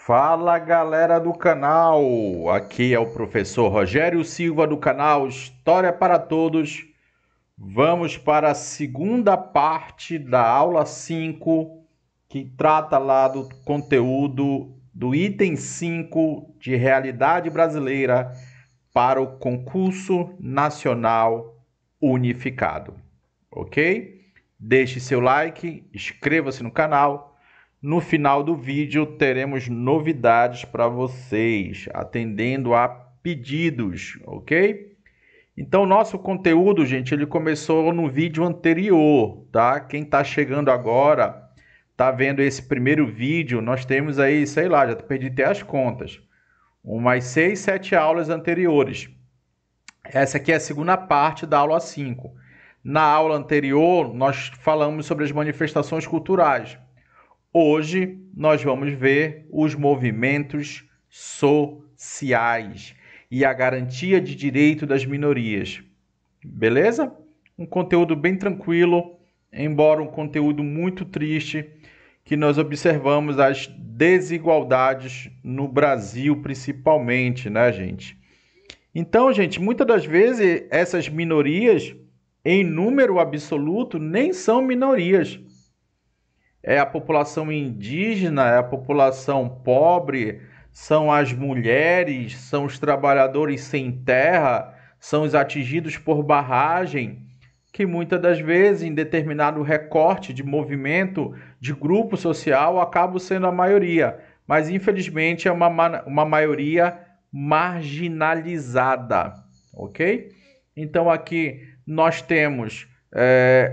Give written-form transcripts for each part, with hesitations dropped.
Fala galera do canal, aqui é o professor Rogério Silva do canal História para Todos. Vamos para a segunda parte da aula 5, que trata lá do conteúdo do item 5 de Realidade Brasileira para o Concurso Nacional Unificado, ok? Deixe seu like, inscreva-se no canal. No final do vídeo teremos novidades para vocês, atendendo a pedidos, ok? Então, nosso conteúdo, gente, ele começou no vídeo anterior, tá? Quem está chegando agora, tá vendo esse primeiro vídeo, nós temos aí, sei lá, já perdi até as contas, umas 6, 7 aulas anteriores. Essa aqui é a segunda parte da aula 5. Na aula anterior, nós falamos sobre as manifestações culturais. Hoje nós vamos ver os movimentos sociais e a garantia de direito das minorias. Beleza? Um conteúdo bem tranquilo, embora um conteúdo muito triste, que nós observamos as desigualdades no Brasil principalmente, né, gente? Então, gente, muitas das vezes essas minorias, em número absoluto, nem são minorias. É a população indígena, é a população pobre, são as mulheres, são os trabalhadores sem terra, são os atingidos por barragem, que muitas das vezes, em determinado recorte de movimento, de grupo social, acabam sendo a maioria. Mas, infelizmente, é uma maioria marginalizada, ok? Então, aqui nós temos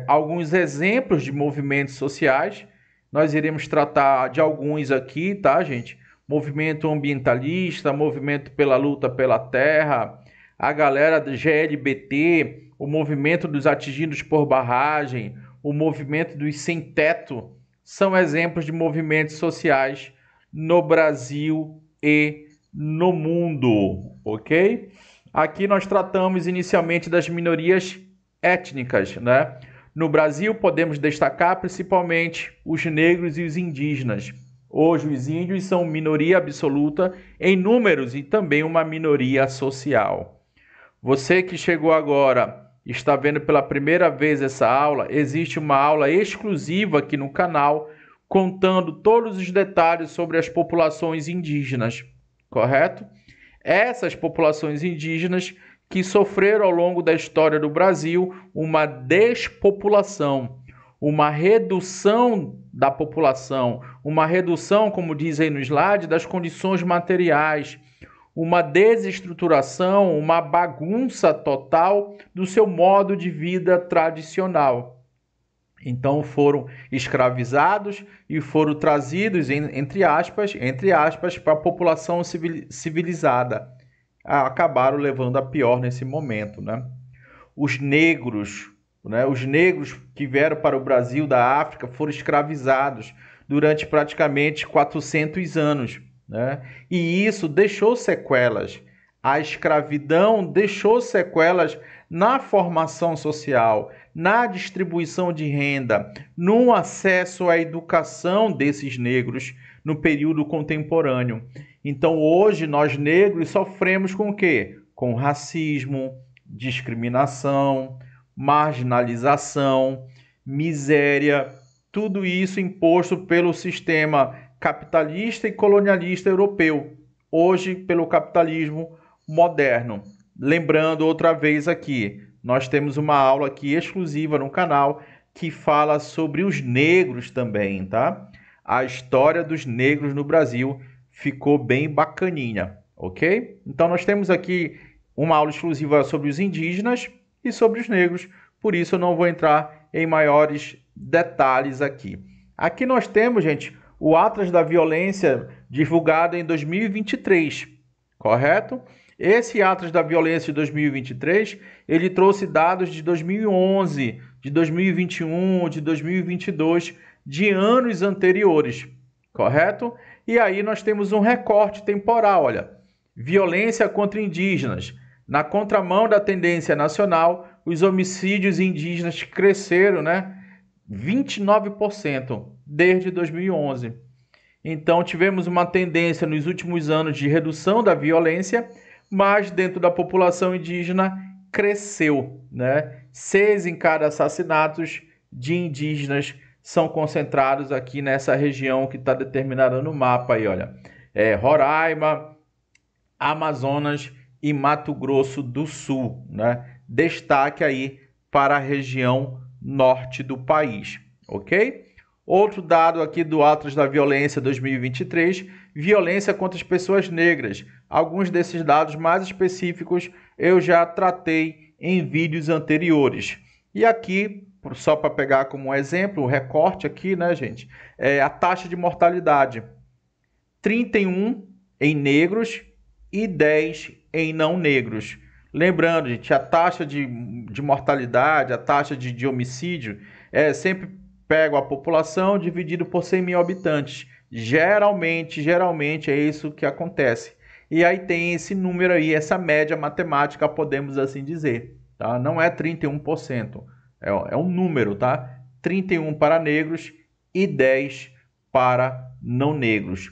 alguns exemplos de movimentos sociais. Nós iremos tratar de alguns aqui, tá, gente? Movimento ambientalista, movimento pela luta pela terra, a galera do GLBT, o movimento dos atingidos por barragem, o movimento dos sem-teto, são exemplos de movimentos sociais no Brasil e no mundo, ok? Aqui nós tratamos inicialmente das minorias étnicas, né? No Brasil, podemos destacar principalmente os negros e os indígenas. Hoje, os índios são minoria absoluta em números e também uma minoria social. Você que chegou agora, está vendo pela primeira vez essa aula, existe uma aula exclusiva aqui no canal, contando todos os detalhes sobre as populações indígenas, correto? Essas populações indígenas que sofreram ao longo da história do Brasil uma despopulação, uma redução da população, uma redução, como diz aí no slide, das condições materiais, uma desestruturação, uma bagunça total do seu modo de vida tradicional. Então foram escravizados e foram trazidos, entre aspas, para a população civilizada. Acabaram levando a pior nesse momento, né? Os negros que vieram para o Brasil da África foram escravizados durante praticamente 400 anos, né? E isso deixou sequelas. A escravidão deixou sequelas na formação social, na distribuição de renda, no acesso à educação desses negros no período contemporâneo. Então, hoje, nós negros sofremos com o quê? Com racismo, discriminação, marginalização, miséria, tudo isso imposto pelo sistema capitalista e colonialista europeu, hoje pelo capitalismo moderno. Lembrando outra vez aqui, nós temos uma aula aqui exclusiva no canal que fala sobre os negros também, tá? A história dos negros no Brasil ficou bem bacaninha, ok? Então nós temos aqui uma aula exclusiva sobre os indígenas e sobre os negros, por isso eu não vou entrar em maiores detalhes aqui. Aqui nós temos, gente, o Atlas da Violência divulgado em 2023, correto? Esse Atlas da Violência de 2023, ele trouxe dados de 2011, de 2021, de 2022, de anos anteriores, correto? E aí nós temos um recorte temporal, olha. Violência contra indígenas. Na contramão da tendência nacional, os homicídios indígenas cresceram, né? 29% desde 2011. Então, tivemos uma tendência nos últimos anos de redução da violência, mas dentro da população indígena cresceu, né? 6 em cada assassinatos de indígenas são concentrados aqui nessa região que está determinada no mapa aí, olha. Roraima, Amazonas e Mato Grosso do Sul, né? Destaque aí para a região norte do país, ok? Outro dado aqui do Atlas da Violência 2023, violência contra as pessoas negras. Alguns desses dados mais específicos eu já tratei em vídeos anteriores. E aqui, só para pegar como um exemplo, o recorte aqui, né, gente, é a taxa de mortalidade. 31 em negros e 10 em não negros. Lembrando, gente, a taxa de mortalidade, a taxa de homicídio, sempre pego a população dividido por 100 mil habitantes. Geralmente é isso que acontece. E aí tem esse número aí, essa média matemática, podemos assim dizer. Tá? Não é 31%, é um número, tá? 31 para negros e 10 para não negros.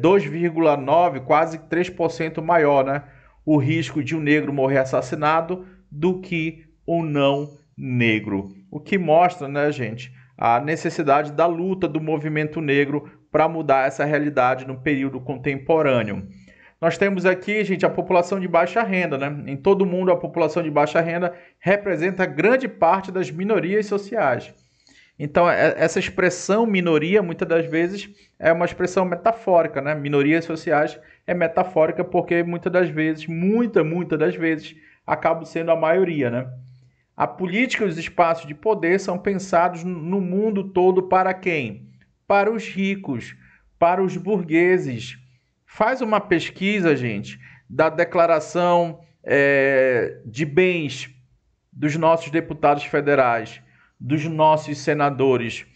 2,9, quase 3% maior, né? O risco de um negro morrer assassinado do que um não negro. O que mostra, né, gente, a necessidade da luta do movimento negro para mudar essa realidade no período contemporâneo. Nós temos aqui, gente, a população de baixa renda, né? Em todo o mundo, a população de baixa renda representa grande parte das minorias sociais. Então, essa expressão minoria, muitas das vezes, é uma expressão metafórica, né? Minorias sociais é metafórica porque muitas das vezes, muitas das vezes, acaba sendo a maioria, né? A política e os espaços de poder são pensados no mundo todo para quem? Para os ricos, para os burgueses. Faz uma pesquisa, gente, da declaração de bens dos nossos deputados federais, dos nossos senadores.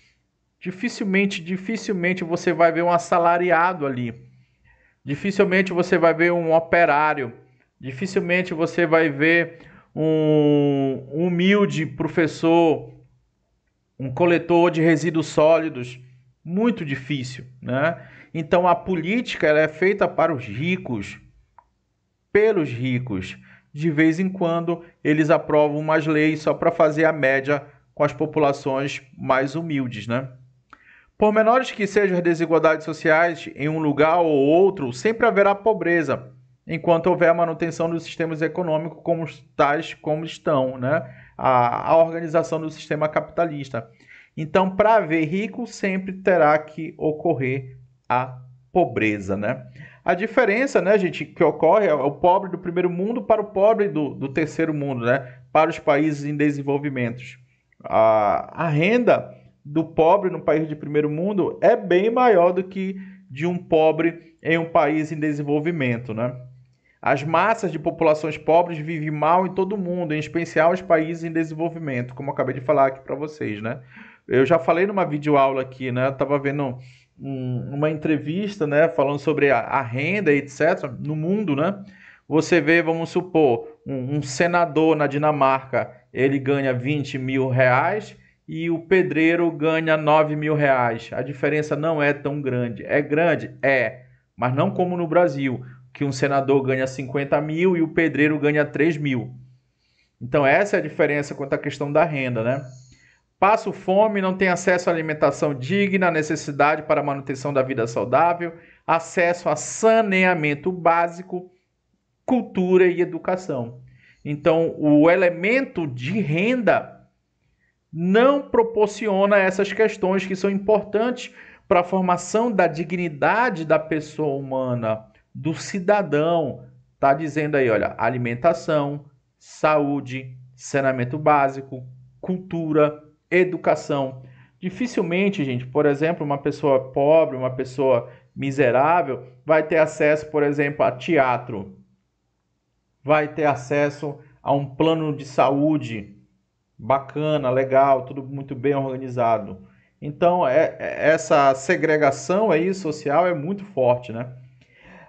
Dificilmente você vai ver um assalariado ali. Dificilmente você vai ver um operário. Dificilmente você vai ver um humilde professor, um coletor de resíduos sólidos. Muito difícil, né? Então a política ela é feita para os ricos, pelos ricos. De vez em quando eles aprovam umas leis só para fazer a média com as populações mais humildes, né? Por menores que sejam as desigualdades sociais em um lugar ou outro, sempre haverá pobreza, enquanto houver a manutenção dos sistemas econômicos como tais como estão, né? A organização do sistema capitalista. Então, para haver rico, sempre terá que ocorrer a pobreza, né? A diferença, né, gente, que ocorre é o pobre do primeiro mundo para o pobre do terceiro mundo, né? Para os países em desenvolvimento. A renda do pobre no país de primeiro mundo é bem maior do que de um pobre em um país em desenvolvimento, né? As massas de populações pobres vivem mal em todo o mundo, em especial os países em desenvolvimento, como eu acabei de falar aqui para vocês, né? Eu já falei numa videoaula aqui, né? Eu estava vendo uma entrevista, né? Falando sobre a renda, etc. no mundo, né? Você vê, vamos supor, um senador na Dinamarca, ele ganha 20 mil reais e o pedreiro ganha 9 mil reais. A diferença não é tão grande. É grande? É, mas não como no Brasil, que um senador ganha 50 mil e o pedreiro ganha 3 mil. Então essa é a diferença quanto à questão da renda, né? Passo fome, não tem acesso à alimentação digna, necessidade para a manutenção da vida saudável, acesso a saneamento básico, cultura e educação. Então, o elemento de renda não proporciona essas questões que são importantes para a formação da dignidade da pessoa humana, do cidadão. Está dizendo aí, olha, alimentação, saúde, saneamento básico, cultura, educação. Dificilmente, gente, por exemplo, uma pessoa pobre, uma pessoa miserável, vai ter acesso, por exemplo, a teatro, vai ter acesso a um plano de saúde bacana, legal, tudo muito bem organizado. Então, essa segregação aí social é muito forte, né?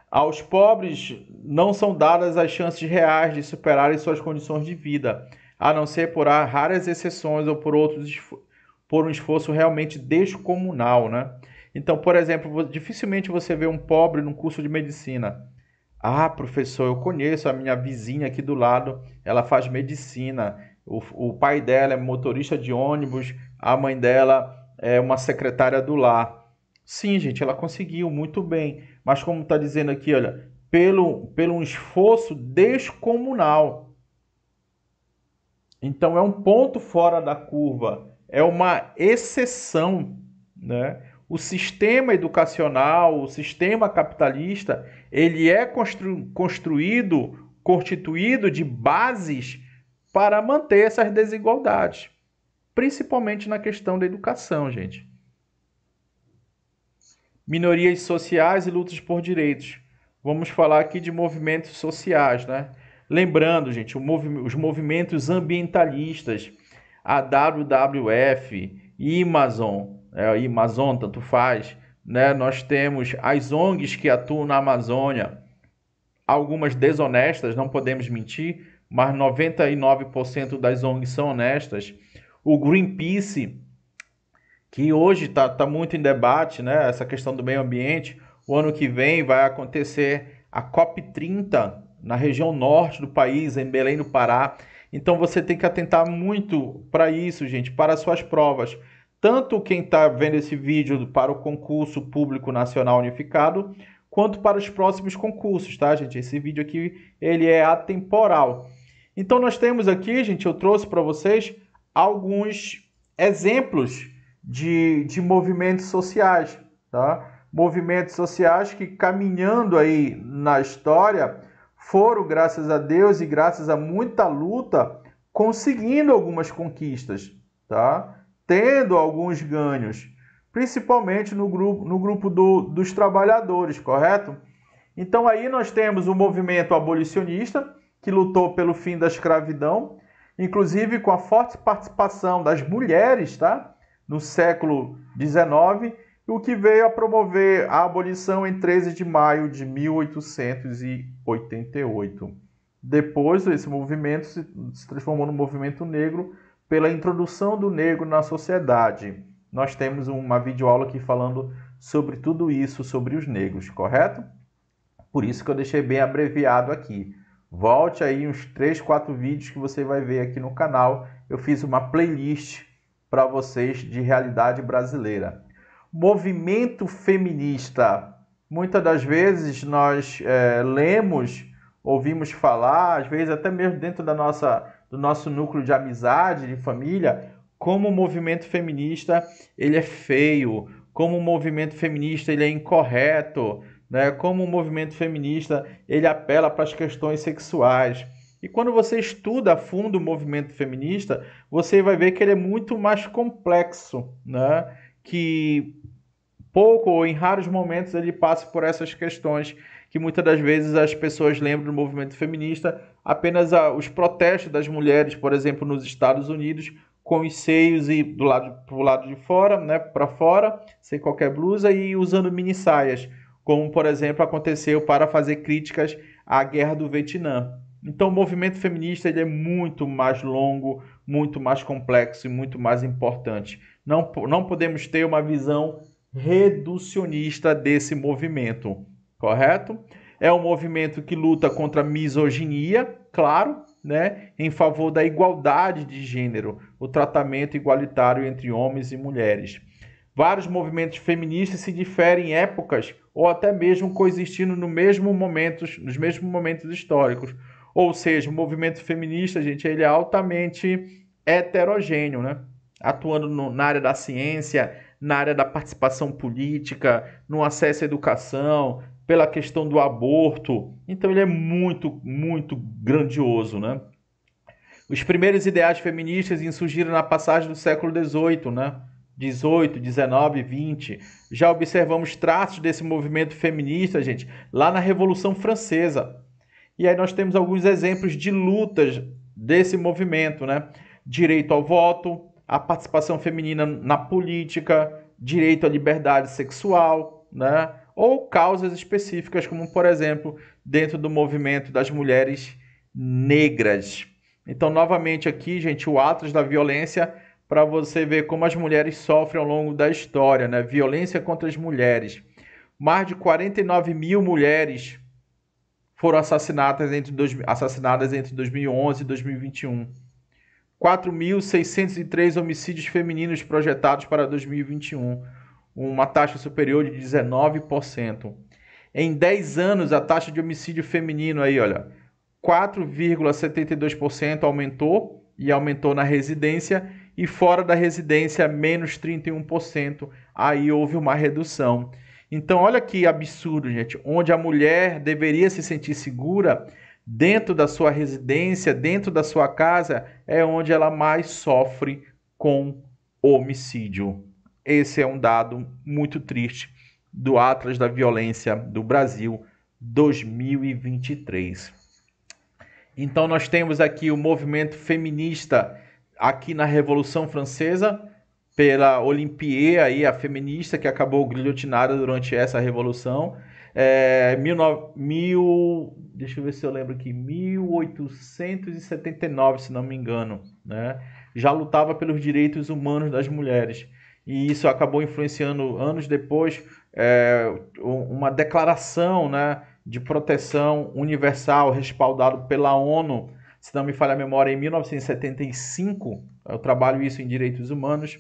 Aos pobres não são dadas as chances reais de superarem suas condições de vida, a não ser por raras exceções ou por um esforço realmente descomunal, né? Então, por exemplo, dificilmente você vê um pobre num curso de medicina. Ah, professor, eu conheço a minha vizinha aqui do lado, ela faz medicina. O pai dela é motorista de ônibus, a mãe dela é uma secretária do lar. Sim, gente, ela conseguiu muito bem, mas como está dizendo aqui, olha, pelo um esforço descomunal. Então é um ponto fora da curva, é uma exceção, né? O sistema educacional, o sistema capitalista, ele é constituído de bases para manter essas desigualdades, principalmente na questão da educação, gente. Minorias sociais e lutas por direitos. Vamos falar aqui de movimentos sociais, né? Lembrando, gente, os movimentos ambientalistas, a WWF, Amazon, tanto faz, né? Nós temos as ONGs que atuam na Amazônia, algumas desonestas, não podemos mentir, mas 99% das ONGs são honestas. O Greenpeace, que hoje está muito em debate, né? Essa questão do meio ambiente. O ano que vem vai acontecer a COP30 na região norte do país, em Belém do Pará. Então você tem que atentar muito para isso, gente, para as suas provas. Tanto quem está vendo esse vídeo para o concurso público nacional unificado, quanto para os próximos concursos, tá, gente? Esse vídeo aqui, ele é atemporal. Então nós temos aqui, gente, eu trouxe para vocês alguns exemplos de movimentos sociais, tá? Movimentos sociais que, caminhando aí na história, foram, graças a Deus e graças a muita luta, conseguindo algumas conquistas, tá? Tendo alguns ganhos, principalmente no grupo dos trabalhadores, correto? Então aí nós temos o movimento abolicionista, que lutou pelo fim da escravidão, inclusive com a forte participação das mulheres, tá? No século XIX, o que veio a promover a abolição em 13 de maio de 1888. Depois, esse movimento se transformou no movimento negro pela introdução do negro na sociedade. Nós temos uma videoaula aqui falando sobre tudo isso, sobre os negros, correto? Por isso que eu deixei bem abreviado aqui. Volte aí uns 3, 4 vídeos que você vai ver aqui no canal. Eu fiz uma playlist para vocês de realidade brasileira. Movimento feminista. Muitas das vezes nós lemos, ouvimos falar, às vezes até mesmo dentro do nosso núcleo de amizade, de família, como o movimento feminista ele é feio, como o movimento feminista ele é incorreto, né? Como o movimento feminista ele apela para as questões sexuais. E quando você estuda a fundo o movimento feminista, você vai ver que ele é muito mais complexo, né? Que pouco ou em raros momentos ele passa por essas questões que muitas das vezes as pessoas lembram do movimento feminista apenas os protestos das mulheres, por exemplo, nos Estados Unidos, com os seios e pro lado de fora, né, para fora, sem qualquer blusa e usando mini saias, como por exemplo aconteceu para fazer críticas à guerra do Vietnã. Então o movimento feminista ele é muito mais longo, muito mais complexo e muito mais importante. Não podemos ter uma visão reducionista desse movimento, correto? É um movimento que luta contra a misoginia, claro, né, em favor da igualdade de gênero, o tratamento igualitário entre homens e mulheres. Vários movimentos feministas se diferem em épocas ou até mesmo coexistindo nos mesmos momentos históricos. Ou seja, o movimento feminista, gente, ele é altamente heterogêneo, né? Atuando na área da ciência, na área da participação política, no acesso à educação, pela questão do aborto. Então ele é muito, muito grandioso, né? Os primeiros ideais feministas insurgiram na passagem do século XVIII, né? 18, 19, 20. Já observamos traços desse movimento feminista, gente, lá na Revolução Francesa. E aí nós temos alguns exemplos de lutas desse movimento, né? Direito ao voto, a participação feminina na política, direito à liberdade sexual, né? Ou causas específicas, como, por exemplo, dentro do movimento das mulheres negras. Então, novamente aqui, gente, o Atlas da Violência para você ver como as mulheres sofrem ao longo da história, né? Violência contra as mulheres. Mais de 49 mil mulheres foram assassinadas entre 2011 e 2021. 4.603 homicídios femininos projetados para 2021, uma taxa superior de 19%. Em 10 anos, a taxa de homicídio feminino aí, olha, 4,72% aumentou, e aumentou na residência, e fora da residência, menos 31%. Aí houve uma redução. Então, olha que absurdo, gente. Onde a mulher deveria se sentir segura, dentro da sua residência, dentro da sua casa, é onde ela mais sofre com homicídio. Esse é um dado muito triste do Atlas da Violência do Brasil 2023. Então nós temos aqui o movimento feminista aqui na Revolução Francesa, pela Olympier, aí, a feminista que acabou guilhotinada durante essa revolução. Deixa eu ver se eu lembro aqui, 1879, se não me engano, né? Já lutava pelos direitos humanos das mulheres. E isso acabou influenciando, anos depois, uma declaração, né, de proteção universal respaldado pela ONU, se não me falha a memória, em 1975. Eu trabalho isso em direitos humanos.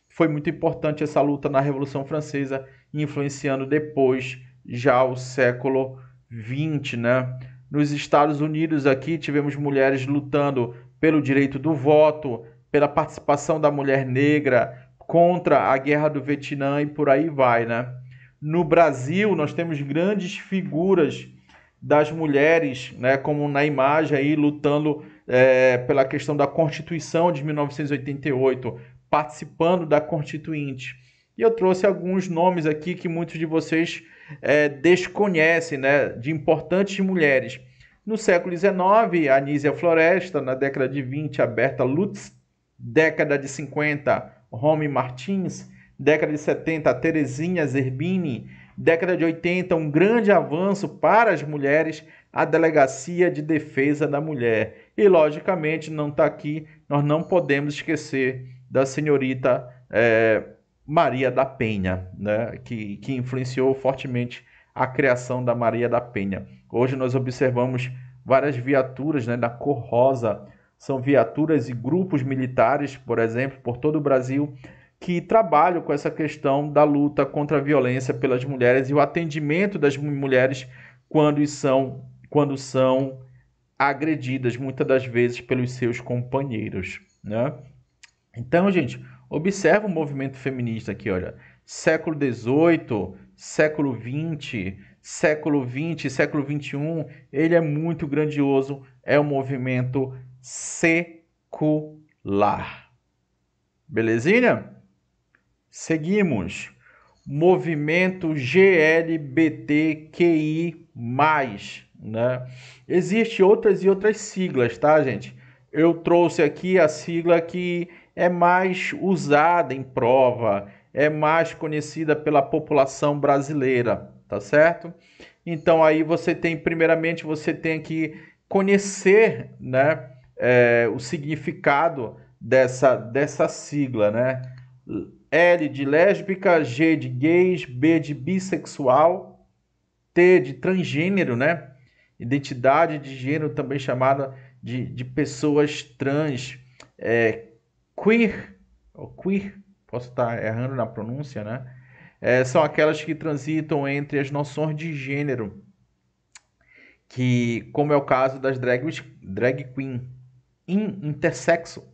Foi muito importante essa luta na Revolução Francesa, influenciando depois já o século XX, né? Nos Estados Unidos aqui tivemos mulheres lutando pelo direito do voto, pela participação da mulher negra, contra a guerra do Vietnã e por aí vai, né? No Brasil, nós temos grandes figuras das mulheres, né, como na imagem aí, lutando pela questão da Constituição de 1988, participando da Constituinte. E eu trouxe alguns nomes aqui que muitos de vocês desconhecem, né, de importantes mulheres. No século XIX, Anísia Floresta, na década de 20, a Berta Lutz, década de 50, Romy Martins, década de 70, a Terezinha Zerbini, década de 80, um grande avanço para as mulheres, a Delegacia de Defesa da Mulher. E, logicamente, não está aqui, nós não podemos esquecer da senhorita Maria da Penha, né, que influenciou fortemente a criação da Maria da Penha. Hoje nós observamos várias viaturas, né, da cor rosa, são viaturas e grupos militares, por exemplo, por todo o Brasil, que trabalham com essa questão da luta contra a violência pelas mulheres e o atendimento das mulheres quando são agredidas, muitas das vezes pelos seus companheiros, né? Então, gente, observa o movimento feminista aqui, olha, século XVIII, século XX, século XX, século XXI, ele é muito grandioso, é um movimento secular. Belezinha? Seguimos. Movimento GLBTQI+, né? Existem outras siglas, tá, gente? Eu trouxe aqui a sigla que é mais usada em prova, é mais conhecida pela população brasileira, tá certo? Então aí primeiramente você tem que conhecer, né, o significado dessa sigla, né? L de lésbica, G de gays, B de bissexual, T de transgênero, né? Identidade de gênero, também chamada de pessoas trans, queer, ou queer, posso estar errando na pronúncia, né? São aquelas que transitam entre as noções de gênero, que, como é o caso das drag queen, intersexo,